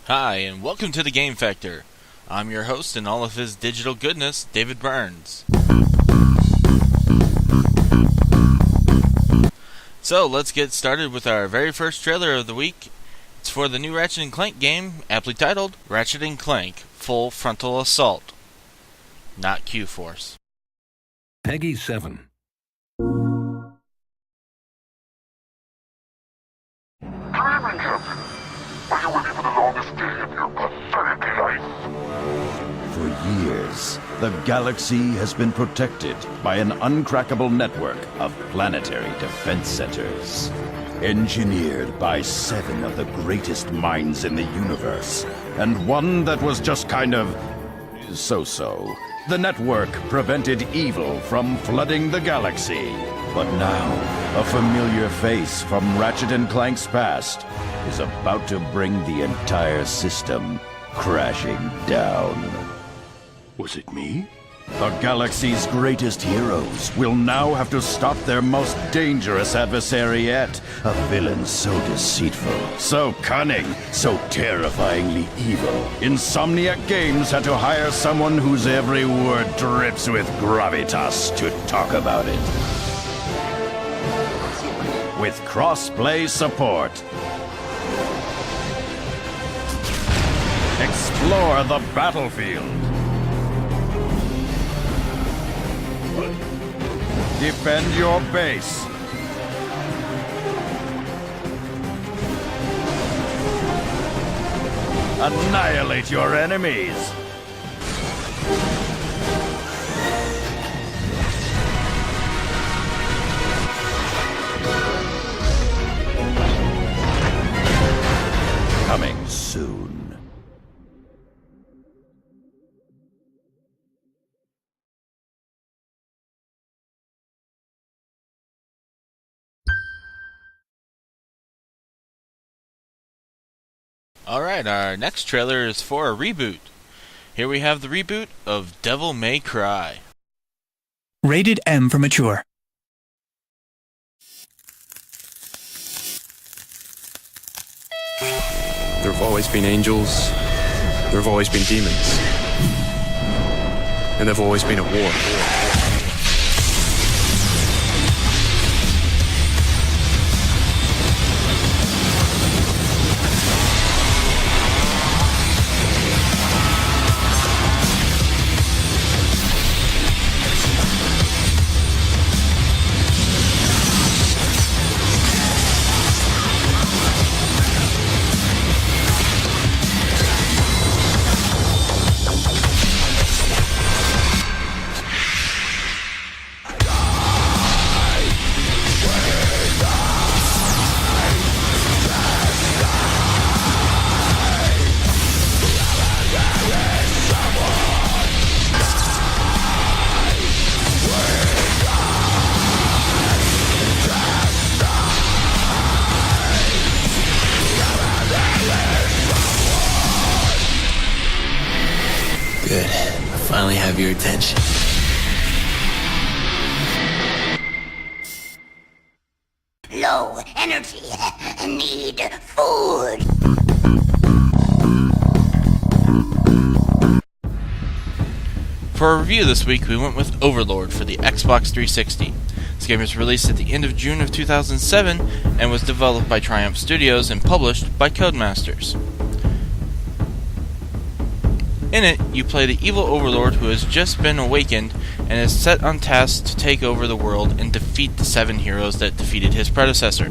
Hi, and welcome to the Game Factor. I'm your host and all of his digital goodness, David Burns. So, let's get started with our very first trailer of the week. It's for the new Ratchet and Clank game, aptly titled Ratchet and Clank Full Frontal Assault. Not Q-Force. Peggy 7. Good evening, Captain. Are you ready for the longest day of your pathetic life? For years, the galaxy has been protected by an uncrackable network of planetary defense centers. Engineered by 7 of the greatest minds in the universe, and one that was just kind of so-so. The network prevented evil from flooding the galaxy. But now, a familiar face from Ratchet and Clank's past is about to bring the entire system crashing down. Was it me? The galaxy's greatest heroes will now have to stop their most dangerous adversary yet. A villain so deceitful, so cunning, so terrifyingly evil. Insomniac Games had to hire someone whose every word drips with gravitas to talk about it. With cross-play support. Explore the battlefield. Defend your base. Annihilate your enemies. Coming soon. Alright, our next trailer is for a reboot. Here we have the reboot of Devil May Cry. Rated M for mature. There have always been angels, there have always been demons, and there have always been at war. Good. I finally have your attention. Low energy. Need food. For our review this week, we went with Overlord for the Xbox 360. This game was released at the end of June of 2007 and was developed by Triumph Studios and published by Codemasters. In it, you play the evil Overlord who has just been awakened and is set on task to take over the world and defeat the 7 heroes that defeated his predecessor.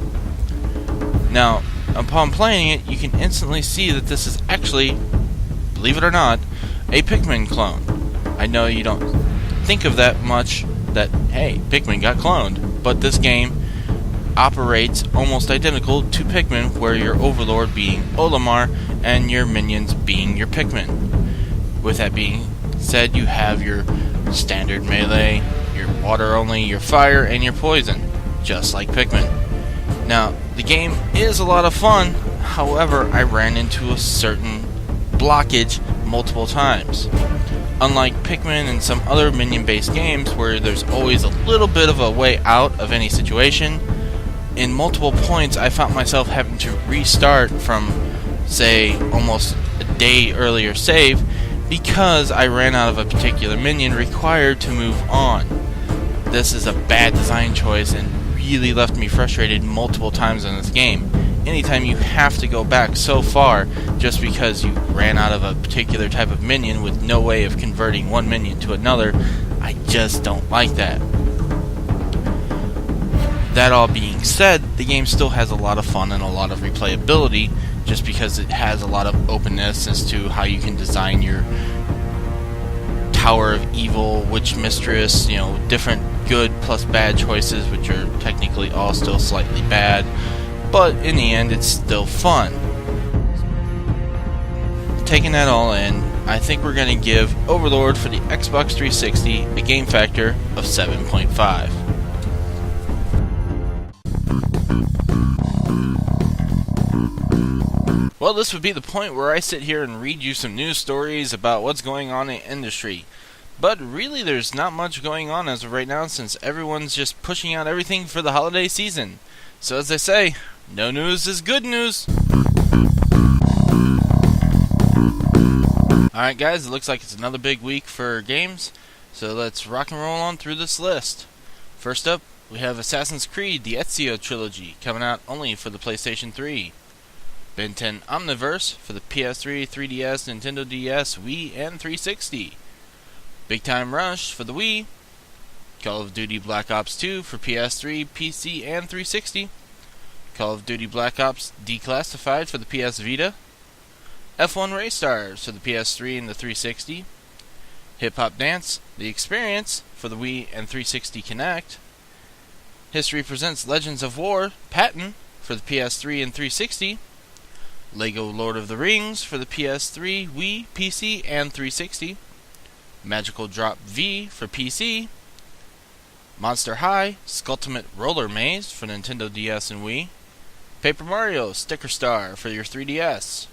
Now, upon playing it, you can instantly see that this is actually, believe it or not, a Pikmin clone. I know you don't think of that much, that, hey, Pikmin got cloned, but this game operates almost identical to Pikmin, where your Overlord being Olimar and your minions being your Pikmin. With that being said, you have your standard melee, your water only, your fire, and your poison, just like Pikmin. Now, the game is a lot of fun, however, I ran into a certain blockage multiple times. Unlike Pikmin and some other minion-based games where there's always a little bit of a way out of any situation, in multiple points I found myself having to restart from, say, almost a day earlier save because I ran out of a particular minion required to move on. This is a bad design choice and really left me frustrated multiple times in this game. Anytime you have to go back so far just because you ran out of a particular type of minion with no way of converting one minion to another, I just don't like that. That all being said, the game still has a lot of fun and a lot of replayability just because it has a lot of openness as to how you can design your Tower of Evil, Witch Mistress, different good plus bad choices, which are technically all still slightly bad. But in the end, it's still fun. Taking that all in, I think we're going to give Overlord for the Xbox 360 a game factor of 7.5. Well, this would be the point where I sit here and read you some news stories about what's going on in the industry. But really, there's not much going on as of right now since everyone's just pushing out everything for the holiday season. So as they say, no news is good news. Alright guys, it looks like it's another big week for games, so let's rock and roll on through this list. First up, we have Assassin's Creed, the Ezio trilogy, coming out only for the PlayStation 3. Ben 10 Omniverse for the PS3, 3DS, Nintendo DS, Wii, and 360. Big Time Rush for the Wii. Call of Duty Black Ops 2 for PS3, PC, and 360. Call of Duty Black Ops Declassified for the PS Vita. F1 Race Stars for the PS3 and the 360. Hip Hop Dance, The Experience for the Wii and 360 Kinect. History Presents Legends of War, Patton for the PS3 and 360. Lego Lord of the Rings for the PS3, Wii, PC, and 360. Magical Drop V for PC. Monster High, Skulltimate Roller Maze for Nintendo DS and Wii. Paper Mario Sticker Star for your 3DS.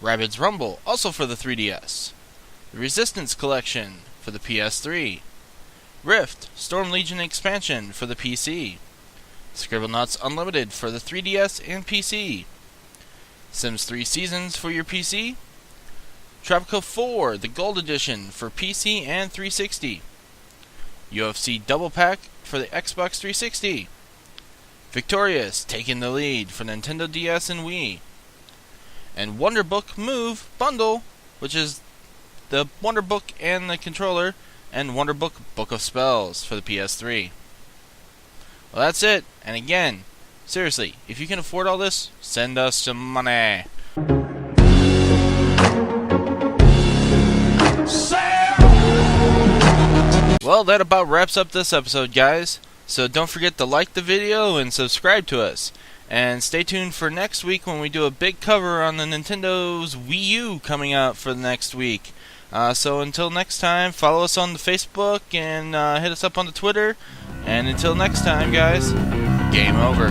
Rabbids Rumble, also for the 3DS. The Resistance Collection for the PS3. Rift, Storm Legion Expansion for the PC. Scribblenauts Unlimited for the 3DS and PC. Sims 3 Seasons for your PC. Tropico 4, the Gold Edition for PC and 360. UFC Double Pack for the Xbox 360. Victorious, Taking the Lead for Nintendo DS and Wii. And Wonderbook Move Bundle, which is the Wonderbook and the controller, and Wonderbook Book of Spells for the PS3. Well, that's it. And again, seriously, if you can afford all this, send us some money. Well, that about wraps up this episode, guys. So don't forget to like the video and subscribe to us. And stay tuned for next week when we do a big cover on the Nintendo's Wii U coming out for the next week. So until next time, follow us on the Facebook and hit us up on the Twitter. And until next time, guys, game over.